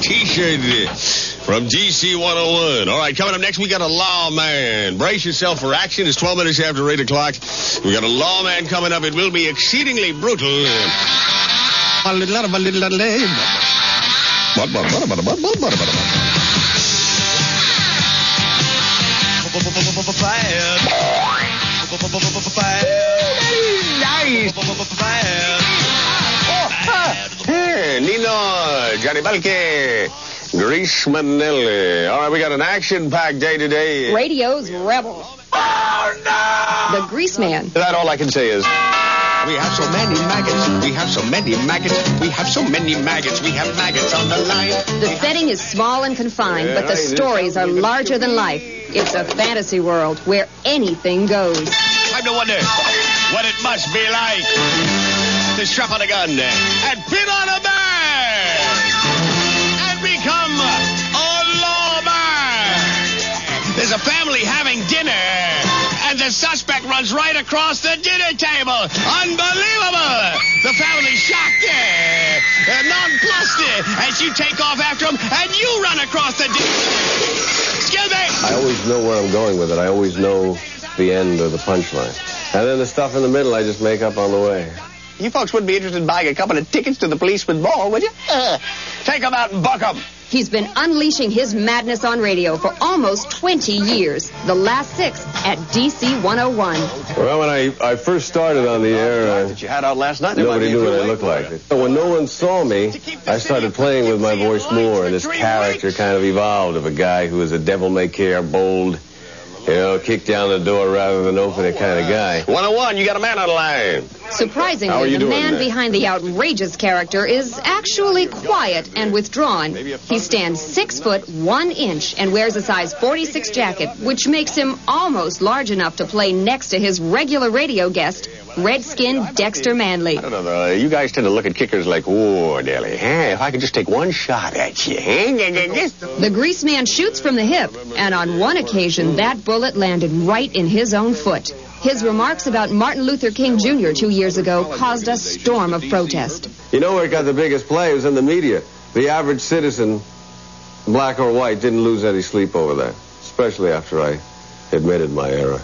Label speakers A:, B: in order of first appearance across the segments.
A: T-shirt from DC 101. All right, coming up next, we got a lawman. Brace yourself for action. It's 12 minutes after 8 o'clock. We got a lawman coming up. It will be exceedingly brutal. Nino, Johnny Balke, Greaseman. All right, we got an action-packed day today.
B: Radio's Rebel.
A: Oh, no!
B: The Greaseman.
A: That all I can say is... We have so many maggots. We have so many maggots. We have so many maggots. We have maggots on the line.
B: The setting is small and confined, but the stories are larger than life. It's a fantasy world where anything goes.
A: Time to wonder what it must be like to strap on a gun and pin on a bag and become a lawman. There's a family having dinner, and the suspect runs right across the dinner table. Unbelievable! The family's shocked, nonplussed, as you take off after them, and you run across the dinner. Excuse me!
C: I always know where I'm going with it. I always know the end or the punchline. And then the stuff in the middle I just make up on the way.
A: You folks wouldn't be interested in buying a couple of tickets to the policeman ball, would you? Take them out and buck them.
B: He's been unleashing his madness on radio for almost 20 years. The last 6 at DC 101.
C: Well, when I first started on the air,
A: that you had out last night,
C: nobody knew what I looked like. So when no one saw me, I started playing with my voice more, and this character kind of evolved of a guy who was a devil-may-care, bold, kick down the door rather than open it kind of guy.
A: 101, you got a man on the line.
B: Surprisingly, the man behind the outrageous character is actually quiet and withdrawn. He stands 6 foot 1 inch and wears a size 46 jacket, which makes him almost large enough to play next to his regular radio guest, Redskin Dexter Manley.
A: I don't know, though. You guys tend to look at kickers like, whoa, Nelly, if I could just take one shot at you.
B: The Greaseman shoots from the hip, and on one occasion, that bullet landed right in his own foot. His remarks about Martin Luther King Jr. 2 years ago caused a storm of protest.
C: You know where it got the biggest play? It was in the media. The average citizen, black or white, didn't lose any sleep over that, especially after I admitted my error.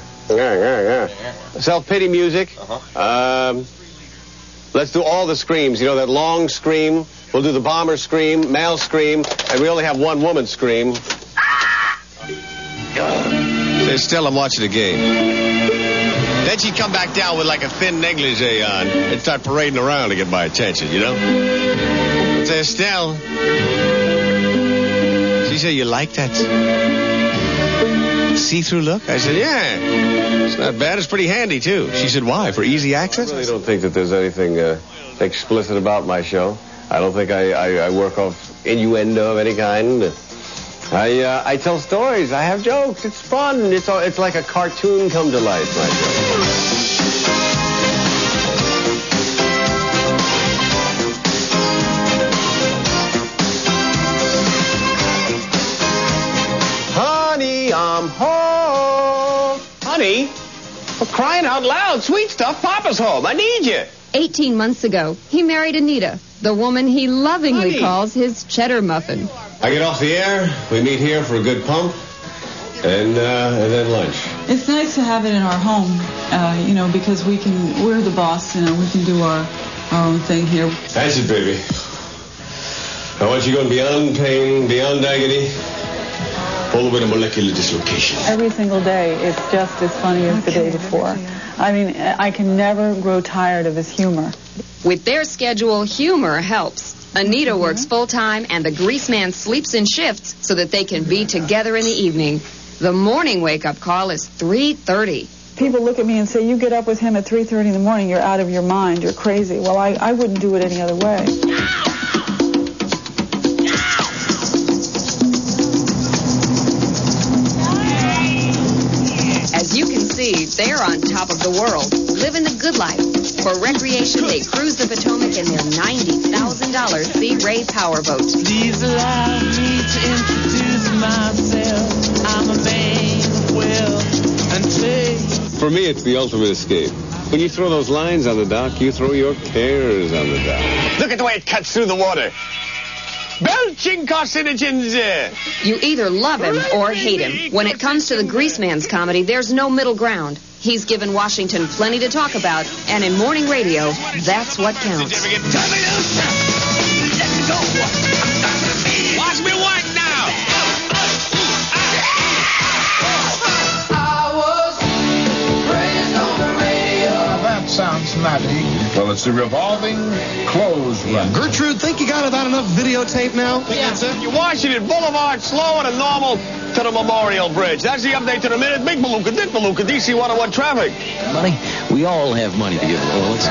A: Self-pity music. Let's do all the screams. You know, that long scream. We'll do the bomber scream, male scream, and we only have one woman scream. Say, still, I'm watching the game. Then she'd come back down with like a thin negligee on and start parading around to get my attention, you know? Say, Estelle. She said, you like that see-through look? I said, yeah. It's not bad. It's pretty handy, too. She said, why? For easy access?
C: I really don't think that there's anything explicit about my show. I don't think I work off innuendo of any kind. I tell stories. I have jokes. It's fun. It's like a cartoon come to life, my show.
A: Honey, I'm home. Honey, for crying out loud, sweet stuff, Papa's home. I need you.
B: 18 months ago, he married Anita, the woman he lovingly calls his cheddar muffin.
C: I get off the air, we meet here for a good pump, and then lunch.
D: It's nice to have it in our home, because we're the boss, we can do our own thing here.
C: That's it, baby. I want you going beyond pain, beyond agony, all the way to molecular dislocation.
D: Every single day, it's just as funny as the day before. I mean, I can never grow tired of his humor.
B: With their schedule, humor helps. Anita works full-time, and the Greaseman sleeps in shifts so that they can be together in the evening. The morning wake-up call is 3:30.
D: People look at me and say, you get up with him at 3:30 in the morning, you're out of your mind, you're crazy. Well, I wouldn't do it any other way.
B: As you can see, they're on top of the world, living the good life. For recreation, they cruise the Potomac in their $90,000 Sea Ray powerboat.
E: Please allow me to introduce myself. I'm a man of will and taste.
C: For me, it's the ultimate escape. When you throw those lines on the dock, you throw your cares on the dock.
A: Look at the way it cuts through the water. belching carcinogens.
B: You either love him or hate him. When it comes to the Greaseman's comedy, there's no middle ground. He's given Washington plenty to talk about, and in morning radio, that's what counts.
A: Watch me work now.
F: That sounds nutty. Well, it's the revolving clothes run.
G: Gertrude, think you got about enough videotape now?
A: Yeah. You're Washington Boulevard, slower than normal to the Memorial Bridge. That's the update to the minute. Big Maluka, Dick Maluka, DC 101 traffic.
H: Money? We all have money to give. Well, it's